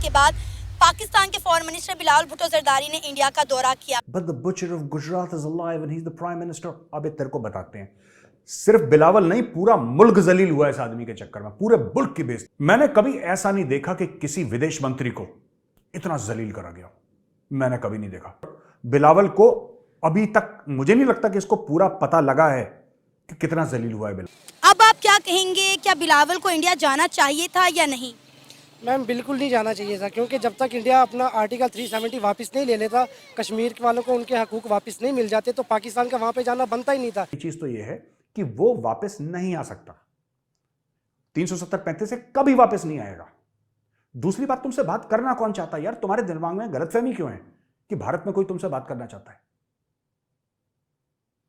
के बाद पाकिस्तान के फॉरेन मिनिस्टर बिलावल भुट्टो जरदारी ने इंडिया का दौरा किया। But the butcher of Gujarat is alive and he's the prime minister. अब तेरे को बताते हैं, सिर्फ बिलावल नहीं, पूरा मुल्क जलील हुआ इस आदमी के चक्कर में, पूरे मुल्क की बेइज्जती। मैंने कभी ऐसा नहीं देखा कि किसी विदेश मंत्री को इतना जलील करा गया, मैंने कभी नहीं देखा। बिलावल को अभी तक मुझे नहीं लगता कि इसको पूरा पता लगा है कि कितना जलील हुआ है बिलावल। अब आप क्या कहेंगे, क्या बिलावल को इंडिया जाना चाहिए था या नहीं? मैम बिल्कुल नहीं जाना चाहिए था, क्योंकि जब तक इंडिया अपना आर्टिकल 370 वापस नहीं ले लेता, कश्मीर वालों को उनके हकूक वापस नहीं मिल जाते, तो पाकिस्तान का वहां पे जाना बनता ही नहीं था। चीज तो ये है कि वो वापस नहीं आ सकता, 370-35 से कभी वापस नहीं आएगा। दूसरी बात, तुमसे बात करना कौन चाहता है यार? तुम्हारे दिमाग में गलतफहमी क्यों है कि भारत में कोई तुमसे बात करना चाहता है?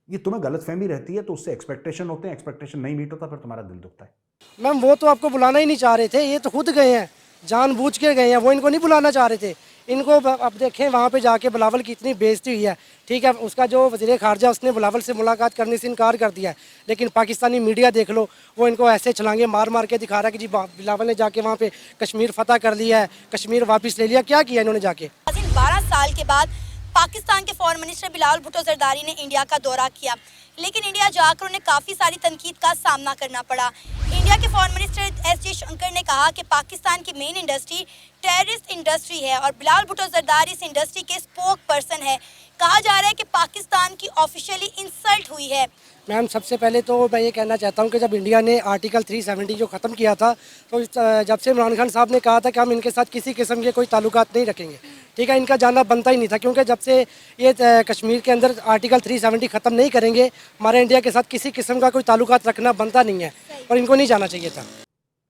ये तुम्हें गलतफहमी रहती है तो उससे एक्सपेक्टेशन होते हैं, एक्सपेक्टेशन नहीं मीट होता, फिर तुम्हारा दिल दुखता है। मैम वो तो आपको बुलाना ही नहीं चाह रहे थे, ये तो खुद गए हैं, जानबूझ के गए हैं, वो इनको नहीं बुलाना चाह रहे थे। इनको अब देखें वहाँ पे जाके बिलावल की इतनी बेइज्जती हुई है, ठीक है, उसका जो वज़ीर ख़ारजा उसने बिलावल से मुलाकात करने से इनकार कर दिया है, लेकिन पाकिस्तानी मीडिया देख लो, वो इनको ऐसे छलांगे मार मार के दिखा रहा है कि जी बिलावल ने जाके वहाँ पे कश्मीर फतह कर लिया है, कश्मीर वापस ले लिया। क्या किया इन्होंने जाके? 12 साल के बाद पाकिस्तान के फॉरेन मिनिस्टर बिलावल भुट्टो जरदारी ने इंडिया का दौरा किया, लेकिन इंडिया जाकर उन्हें काफ़ी सारी तनकीद का सामना करना पड़ा। इंडिया के फॉरेन मिनिस्टर एस जयशंकर ने कहा कि पाकिस्तान की मेन इंडस्ट्री टेररिस्ट इंडस्ट्री है और बिलावल भुट्टो जरदारी इस इंडस्ट्री के स्पोक पर्सन है। कहा जा रहा है कि पाकिस्तान की ऑफिशियली इंसल्ट हुई है। मैम सबसे पहले तो मैं ये कहना चाहता हूँ कि जब इंडिया ने आर्टिकल 370 जो ख़त्म किया था, तो जब से इमरान खान साहब ने कहा था कि हम इनके साथ किसी किस्म के कोई ताल्लुकात नहीं रखेंगे, ठीक है, इनका जाना बनता ही नहीं था, क्योंकि जब से ये कश्मीर के अंदर आर्टिकल 370 ख़त्म नहीं करेंगे, हमारे इंडिया के साथ किसी किस्म का कोई ताल्लुकात रखना बनता नहीं है और इनको नहीं जाना चाहिए था।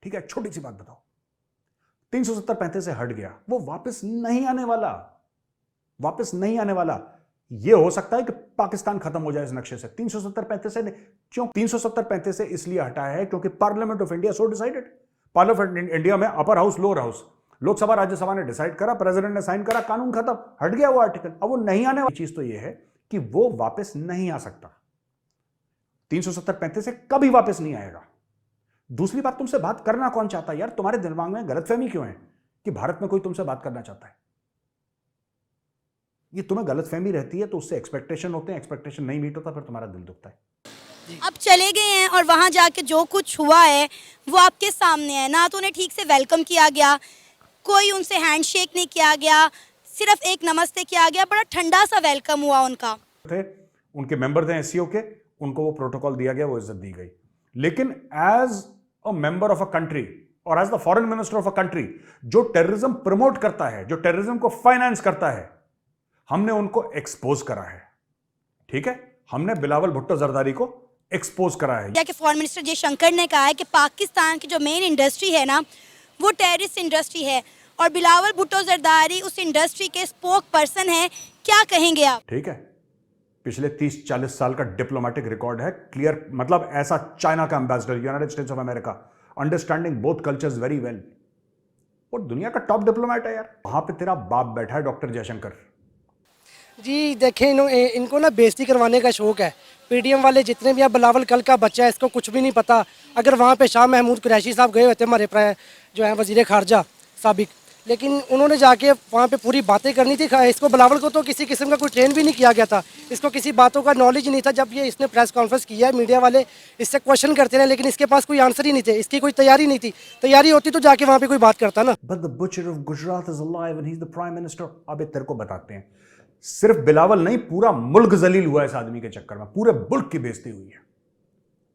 ठीक है, छोटी सी बात बताओ, 370-35 से हट गया, वो वापस नहीं आने वाला, वापस नहीं आने वाला। ये हो सकता है कि पाकिस्तान खत्म हो जाए इस नक्शे से। 370-35 से क्यों 370-35 से इसलिए हटाया है क्योंकि parliament of India so decided. Parliament India में upper house, lower house, Lok Sabha Rajya Sabha ने डिसाइड करा, प्रेसिडेंट ने साइन करा, कानून खत्म, हट गया वो आर्टिकल। अब वो नहीं आने वाली चीज तो ये है कि वो वापस नहीं आ सकता, 370-35 से कभी वापस नहीं आएगा। दूसरी बात, तुमसे बात करना कौन चाहता है यार? तुम्हारे दिमाग में गलतफहमी क्यों है कि भारत में कोई तुमसे बात करना चाहता है? ये तुम्हें गलतफहमी रहती है तो उससे एक्सपेक्टेशन होते हैं, एक्सपेक्टेशन नहीं मीट होता, फिर तुम्हारा दिल दुखता है। अब चले गए हैं और वहां जाके जो कुछ हुआ है वो आपके सामने है। ना तो उन्हें ठीक से वेलकम किया गया, कोई उनसे हैंडशेक नहीं किया गया, सिर्फ एक नमस्ते किया गया, बड़ा ठंडा सा वेलकम हुआ उनका। थे उनके मेंबर थे एससीओ के, उनको वो प्रोटोकॉल दिया गया, वो इज्जत दी गई। लेकिन as a member of a country और as the foreign minister of a country जो टेररिज्म प्रमोट करता है, जो टेररिज्म को फाइनेंस करता है, हमने उनको एक्सपोज करा है। ठीक है, हमने बिलावल भुट्टो जरदारी को एक्सपोज करा है। इंडिया के फॉरेन मिनिस्टर जयशंकर ने कहा है कि पाकिस्तान की जो मेन इंडस्ट्री है ना, वो टेररिस्ट इंडस्ट्री है और बिलावल भुट्टो जरदारी उस इंडस्ट्री के स्पोक पर्सन है। क्या कहेंगे आप? ठीक है, पिछले 30-40 साल का डिप्लोमेटिक रिकॉर्ड है, क्लियर, मतलब ऐसा चाइना का ambassador, United states of America, understanding both cultures very well, और दुनिया का टॉप डिप्लोमेट है यार। वहां पे तेरा बाप बैठा है, डॉक्टर जयशंकर जी देखें, इनको ना बेइज्जती करवाने का शौक है। पीडीएम वाले जितने भी, अब बिलावल कल का बच्चा है, इसको कुछ भी नहीं पता। अगर वहाँ पे शाह महमूद कुरैशी साहब गए होते, हमारे जो हैं वज़ीर ख़ारजा साबिक, लेकिन उन्होंने जाके वहाँ पे पूरी बातें करनी थी। इसको बिलावल को तो किसी किस्म का कोई ट्रेन भी नहीं किया गया था, इसको किसी बातों का नॉलेज नहीं था। जब ये इसने प्रेस कॉन्फ्रेंस किया है, मीडिया वाले इससे क्वेश्चन करते रहे, लेकिन इसके पास कोई आंसर ही नहीं थे, इसकी कोई तैयारी नहीं थी। तैयारी होती तो जाके वहाँ पे कोई बात करता ना। But the butcher of Gujarat is alive and he's the prime minister। अब तेरे को बताते हैं, सिर्फ बिलावल नहीं, पूरा मुल्क जलील हुआ इस आदमी के चक्कर में, पूरे मुल्क की बेइज्जती हुई है,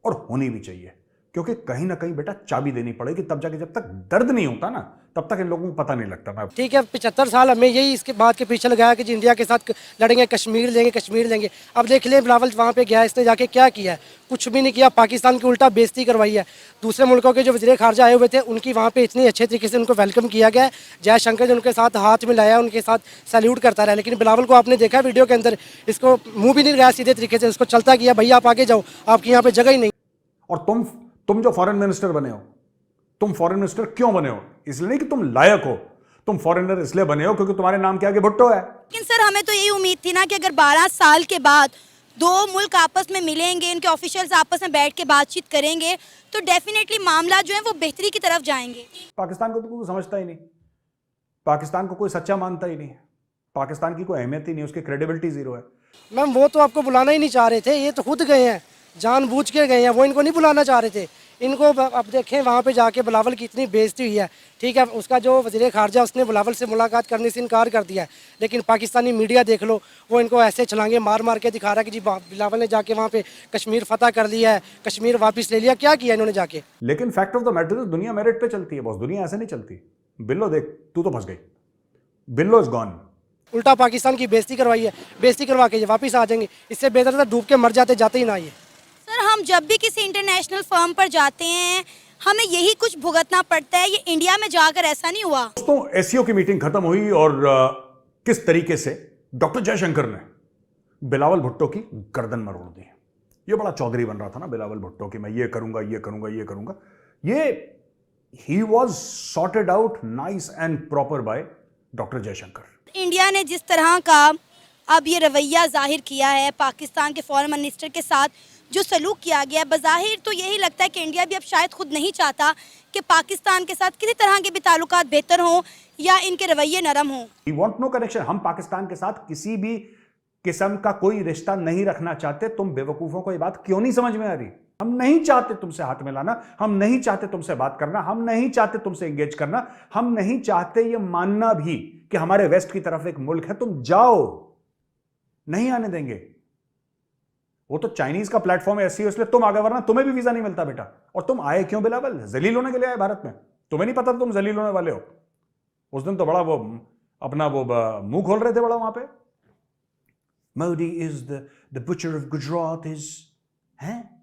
और होनी भी चाहिए, क्योंकि कहीं ना कहीं बेटा चाबी देनी पड़ेगी, तब जाके, जब तक दर्द नहीं होता ना, तब तक इन लोगों को पता नहीं लगता। ठीक है, 75 साल हमें यही इसके बात के पीछे लगाया कि जी इंडिया के साथ लड़ेंगे, कश्मीर लेंगे, कश्मीर लेंगे। अब देख लें बिलावल वहाँ पे गया, इसने जाके क्या किया है? कुछ भी नहीं किया, पाकिस्तान की उल्टा बेइज्जती करवाई है। दूसरे मुल्कों के जो वज़ीर ख़ारजा आए हुए थे, उनकी वहाँ पे इतनी अच्छे तरीके से उनको वेलकम किया गया। जयशंकर ने उनके साथ हाथ मिलाया, उनके साथ सैल्यूट करता रहा, लेकिन बिलावल को आपने देखा वीडियो के अंदर, इसको मुँह भी नहीं लगाया सीधे तरीके से, उसको चलता किया, भैया आप आगे जाओ, आपकी यहाँ पर जगह ही नहीं। और तुम जो फॉरेन मिनिस्टर बने हो, तुम फॉरेन मिनिस्टर क्यों बने हो? इसलिए नहीं कि तुम लायक हो, तुम फॉरेनर इसलिए बने हो क्योंकि तुम्हारे नाम के आगे भुट्टो है। लेकिन सर, हमें तो यही उम्मीद थी ना कि अगर 12 साल के बाद दो मुल्क आपस में मिलेंगे, इनके ऑफिशियल्स आपस में बैठ के बातचीत करेंगे, तो डेफिनेटली मामला जो है वो बेहतरी की तरफ जाएंगे। पाकिस्तान को तो कोई समझता ही नहीं। पाकिस्तान को कोई सच्चा मानता ही नहीं है, पाकिस्तान की कोई अहमियत ही नहीं, उसकी क्रेडिबिलिटी जीरो है। मैम वो तो आपको बुलाना ही नहीं चाह रहे थे, ये तो खुद गए हैं, जानबूझ के गए हैं, वो इनको नहीं बुलाना चाह रहे थे। इनको अब देखें वहाँ पे जाके बिलावल की इतनी बेइज्जती हुई है, ठीक है, उसका जो वज़ीर ख़ारजा उसने बिलावल से मुलाकात करने से इनकार कर दिया है, लेकिन पाकिस्तानी मीडिया देख लो, वो इनको ऐसे छलांगे मार मार के दिखा रहा है कि जी बिलावल ने जाके वहाँ पे कश्मीर फतह कर लिया है, कश्मीर वापस ले लिया। क्या किया इन्होंने जाके? लेकिन फैक्ट ऑफ द मैटर, दुनिया मेरिट पे चलती है बॉस, दुनिया ऐसे नहीं चलती। बिल्लो देख, तू तो फंस गई, बिल्लो इज गॉन। उल्टा पाकिस्तान की बेइज्जती करवाई है, बेइज्जती करवा के ये वापस आ जाएंगे, इससे बेहतर था डूब के मर जाते, जाते ही ना ये। सर हम जब भी किसी इंटरनेशनल फर्म पर जाते हैं हमें यही कुछ भुगतना पड़ता है, ये इंडिया में जाकर ऐसा नहीं हुआ। दोस्तों, एससीओ की मीटिंग खत्म हुई और किस तरीके से डॉक्टर जयशंकर ने बिलावल भुट्टो की गर्दन मरोड़ दी। ये बड़ा चौधरी बन रहा था ना बिलावल भुट्टो कि मैं ये करूंगा, ये करूंगा, ये करूंगा। ये he was sorted out nice and proper by doctor Jaishankar. India ने जिस तरह का अब ये रवैया जाहिर किया है पाकिस्तान के फॉरेन मिनिस्टर के साथ, जो सलूक किया गया है, बज़ाहिर तो यही लगता है कि इंडिया भी अब शायद खुद नहीं चाहता कि पाकिस्तान के साथ किसी तरह के भी ताल्लुकात बेहतर हों या इनके रवैये नरम हों। We want no connection. हम पाकिस्तान के साथ किसी भी किस्म का कोई रिश्ता नहीं रखना चाहते। तुम बेवकूफों को ये बात क्यों नहीं समझ में आ रही? हम नहीं चाहते तुमसे हाथ मिलाना, हम नहीं चाहते तुमसे बात करना, हम नहीं चाहते तुमसे एंगेज करना, हम नहीं चाहते ये मानना भी कि हमारे वेस्ट की तरफ एक मुल्क है, तुम जाओ, नहीं आने देंगे। वो तो चाइनीज का प्लेटफॉर्म है एससीओ, इसलिए तुम आगे, वरना तुम्हें भी वीजा नहीं मिलता बेटा। और तुम आए क्यों बिलावल? जलील होने के लिए आए भारत में? तुम्हें नहीं पता तुम जलील होने वाले हो? उस दिन तो बड़ा वो अपना वो मुंह खोल रहे थे बड़ा वहां पे। Modi is the butcher of Gujarat is, हैं?